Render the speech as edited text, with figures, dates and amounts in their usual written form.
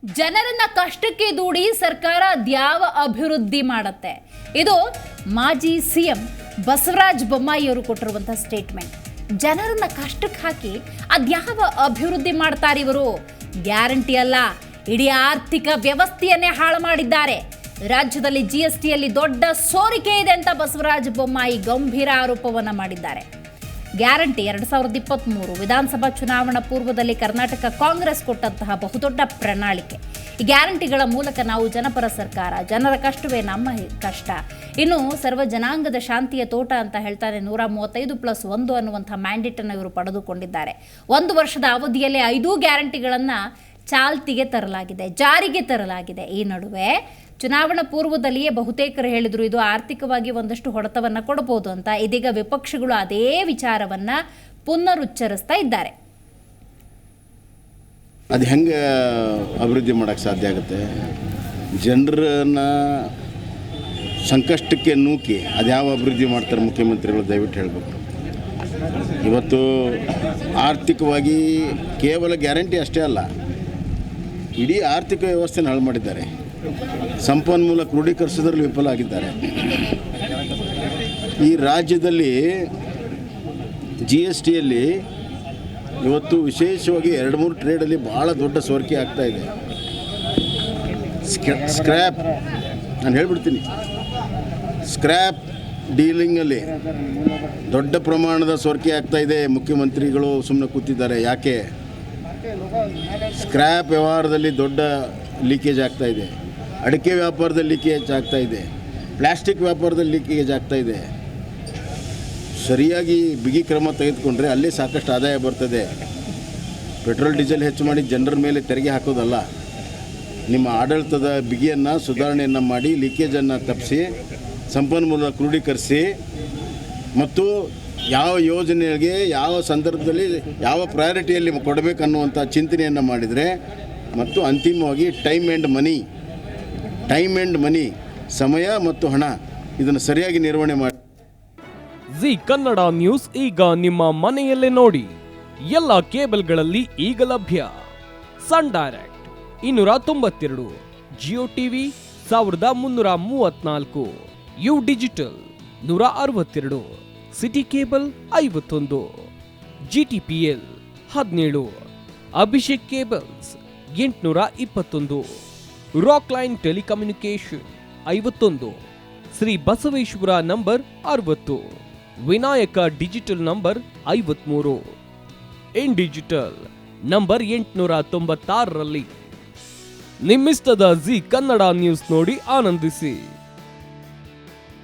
ಜನರನ್ನ ಕಷ್ಟಕ್ಕೆ ದೂಡಿ ಸರ್ಕಾರ ಅದ್ಯಾವ ಅಭಿವೃದ್ಧಿ ಮಾಡುತ್ತೆ? ಇದು ಮಾಜಿ ಸಿಎಂ ಬಸವರಾಜ ಬೊಮ್ಮಾಯಿ ಅವರು ಕೊಟ್ಟಿರುವಂತಹ ಸ್ಟೇಟ್ಮೆಂಟ್. ಜನರನ್ನ ಕಷ್ಟಕ್ಕೆ ಹಾಕಿ ಅದ್ಯಾವ ಅಭಿವೃದ್ಧಿ ಮಾಡ್ತಾರೆ ಇವರು? ಗ್ಯಾರಂಟಿ ಅಲ್ಲ, ಇಡೀ ಆರ್ಥಿಕ ವ್ಯವಸ್ಥೆಯನ್ನೇ ಹಾಳು ಮಾಡಿದ್ದಾರೆ. ರಾಜ್ಯದಲ್ಲಿ ಜಿಎಸ್ಟಿಯಲ್ಲಿ ದೊಡ್ಡ ಸೋರಿಕೆ ಇದೆ ಅಂತ ಬಸವರಾಜ ಬೊಮ್ಮಾಯಿ ಗಂಭೀರ ಆರೋಪವನ್ನ ಮಾಡಿದ್ದಾರೆ. ಗ್ಯಾರಂಟಿ 2023 ವಿಧಾನಸಭಾ ಚುನಾವಣಾ ಪೂರ್ವದಲ್ಲಿ ಕರ್ನಾಟಕ ಕಾಂಗ್ರೆಸ್ ಕೊಟ್ಟಂತಹ ಬಹುದೊಡ್ಡ ಪ್ರಣಾಳಿಕೆ. ಈ ಗ್ಯಾರಂಟಿಗಳ ಮೂಲಕ ನಾವು ಜನಪರ ಸರ್ಕಾರ, ಜನರ ಕಷ್ಟವೇ ನಮ್ಮ ಕಷ್ಟ, ಇನ್ನು ಸರ್ವ ಜನಾಂಗದ ಶಾಂತಿಯ ತೋಟ ಅಂತ ಹೇಳ್ತಾರೆ. 135+1 ಅನ್ನುವಂಥ ಮ್ಯಾಂಡೇಟನ್ನು ಇವರು ಪಡೆದುಕೊಂಡಿದ್ದಾರೆ. 1 ವರ್ಷದ ಅವಧಿಯಲ್ಲಿ 5 ಗ್ಯಾರಂಟಿಗಳನ್ನು ಚಾಲ್ತಿಗೆ ತರಲಾಗಿದೆ, ಜಾರಿಗೆ ತರಲಾಗಿದೆ. ಈ ನಡುವೆ ಚುನಾವಣಾ ಪೂರ್ವದಲ್ಲಿಯೇ ಬಹುತೇಕರು ಹೇಳಿದ್ರು ಇದು ಆರ್ಥಿಕವಾಗಿ ಒಂದಷ್ಟು ಹೊಡೆತವನ್ನು ಕೊಡಬಹುದು ಅಂತ. ಇದೀಗ ವಿಪಕ್ಷಗಳು ಅದೇ ವಿಚಾರವನ್ನ ಪುನರುಚ್ಚರಿಸ್ತಾ ಇದ್ದಾರೆ. ಅದು ಹೆಂಗೆ ಅಭಿವೃದ್ಧಿ ಮಾಡೋಕ್ಕೆ ಸಾಧ್ಯ ಆಗುತ್ತೆ? ಜನರನ್ನ ಸಂಕಷ್ಟಕ್ಕೆ ನೂಕಿ ಅದ್ಯಾವ ಅಭಿವೃದ್ಧಿ ಮಾಡ್ತಾರೆ ಮುಖ್ಯಮಂತ್ರಿಗಳು? ದಯವಿಟ್ಟು ಹೇಳಬೇಕು. ಇವತ್ತು ಆರ್ಥಿಕವಾಗಿ ಕೇವಲ ಗ್ಯಾರಂಟಿ ಅಷ್ಟೇ ಅಲ್ಲ, ಇಡೀ ಆರ್ಥಿಕ ವ್ಯವಸ್ಥೆನ ಹಾಳು ಮಾಡಿದ್ದಾರೆ. ಸಂಪನ್ಮೂಲ ಕ್ರೋಢೀಕರಿಸೋದ್ರಲ್ಲಿ ವಿಫಲ ಆಗಿದ್ದಾರೆ. ಈ ರಾಜ್ಯದಲ್ಲಿ GSTಯಲ್ಲಿ ಇವತ್ತು ವಿಶೇಷವಾಗಿ 2-3 ಟ್ರೇಡಲ್ಲಿ ಭಾಳ ದೊಡ್ಡ ಸೋರಿಕೆ ಆಗ್ತಾ ಇದೆ. ಸ್ಕ್ರ್ಯಾಪ್, ನಾನು ಹೇಳ್ಬಿಡ್ತೀನಿ, ಸ್ಕ್ರ್ಯಾಪ್ ಡೀಲಿಂಗಲ್ಲಿ ದೊಡ್ಡ ಪ್ರಮಾಣದ ಸೋರಿಕೆ ಆಗ್ತಾ ಇದೆ. ಮುಖ್ಯಮಂತ್ರಿಗಳು ಸುಮ್ಮನೆ ಕೂತಿದ್ದಾರೆ. ಯಾಕೆ? ಸ್ಕ್ರ್ಯಾಪ್ ವ್ಯವಹಾರದಲ್ಲಿ ದೊಡ್ಡ ಲೀಕೇಜ್ ಆಗ್ತಾ ಇದೆ, ಅಡಿಕೆ ವ್ಯಾಪಾರದಲ್ಲಿ ಲೀಕೇಜ್ ಆಗ್ತಾ ಇದೆ, ಪ್ಲಾಸ್ಟಿಕ್ ವ್ಯಾಪಾರದಲ್ಲಿ ಲೀಕೇಜ್ ಆಗ್ತಾ ಇದೆ. ಸರಿಯಾಗಿ ಬಿಗಿ ಕ್ರಮ ತೆಗೆದುಕೊಂಡ್ರೆ ಅಲ್ಲೇ ಸಾಕಷ್ಟು ಆದಾಯ ಬರ್ತದೆ. ಪೆಟ್ರೋಲ್ ಡೀಸೆಲ್ ಹೆಚ್ಚು ಮಾಡಿ ಜನರ ಮೇಲೆ ತೆರಿಗೆ ಹಾಕೋದಲ್ಲ, ನಿಮ್ಮ ಆಡಳಿತದ ಬಿಗಿಯನ್ನು ಸುಧಾರಣೆಯನ್ನು ಮಾಡಿ ಲೀಕೇಜನ್ನು ತಪ್ಪಿಸಿ ಸಂಪನ್ಮೂಲ ಕ್ರೋಢೀಕರಿಸಿ ಮತ್ತು ಯಾವ ಯೋಜನೆಗೆ ಯಾವ ಸಂದರ್ಭದಲ್ಲಿ ಯಾವ ಪ್ರಯಾರಿಟಿಯಲ್ಲಿ ಕೊಡಬೇಕನ್ನುವಂಥ ಚಿಂತನೆಯನ್ನು ಮಾಡಿದರೆ ಮತ್ತು ಅಂತಿಮವಾಗಿ ಟೈಮ್ ಆ್ಯಂಡ್ ಮನಿ ಸಮಯ ಮತ್ತು ಹಣ ಇದನ್ನು ಸರಿಯಾಗಿ ನಿರ್ವಹಣೆ ಮಾಡಿ. ಜಿ ಕನ್ನಡ ನ್ಯೂಸ್ ಈಗ ನಿಮ್ಮ ಮನೆಯಲ್ಲೇ ನೋಡಿ. ಎಲ್ಲ ಕೇಬಲ್ಗಳಲ್ಲಿ ಈಗ ಲಭ್ಯ. Sun Direct 292, Jio TV 1334, U digital 162, city cable 51, GTPL 17, Abhishek cables 821, rock line telecommunication 51, Shri Basaveshwara number 60, Vinayaka digital number 53, in digital number 896ರಲ್ಲಿ. ನಿಮ್ಮಿಸ್ತದ ಜಿ ಕನ್ನಡ ನ್ಯೂಸ್ ನೋಡಿ ಆನಂದಿಸಿ.